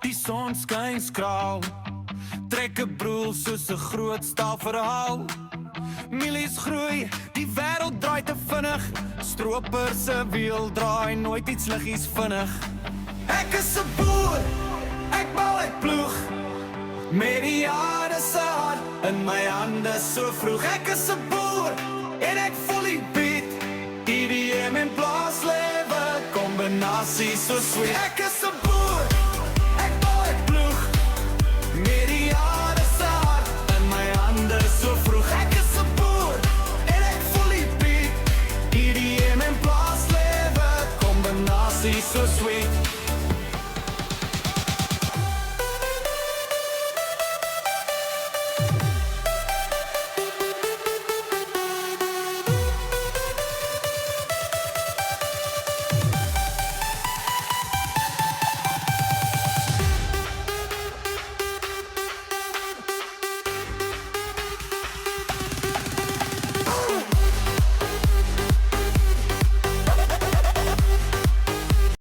die son skyn skraal. Trek 'n broel soos 'n groot staalverhaal. Mielies groei, die wêreld draai te vinnig. Stroper se wiel draai nooit iets liggies vinnig. Ek is 'n boer, ek bou, ek ploeg. Met die jare se hart in my hande so vroeg. Ek is 'n boer en ek voel die beat. IDM en plaaslewe, kombinasie so sweet. Ek is 'n boer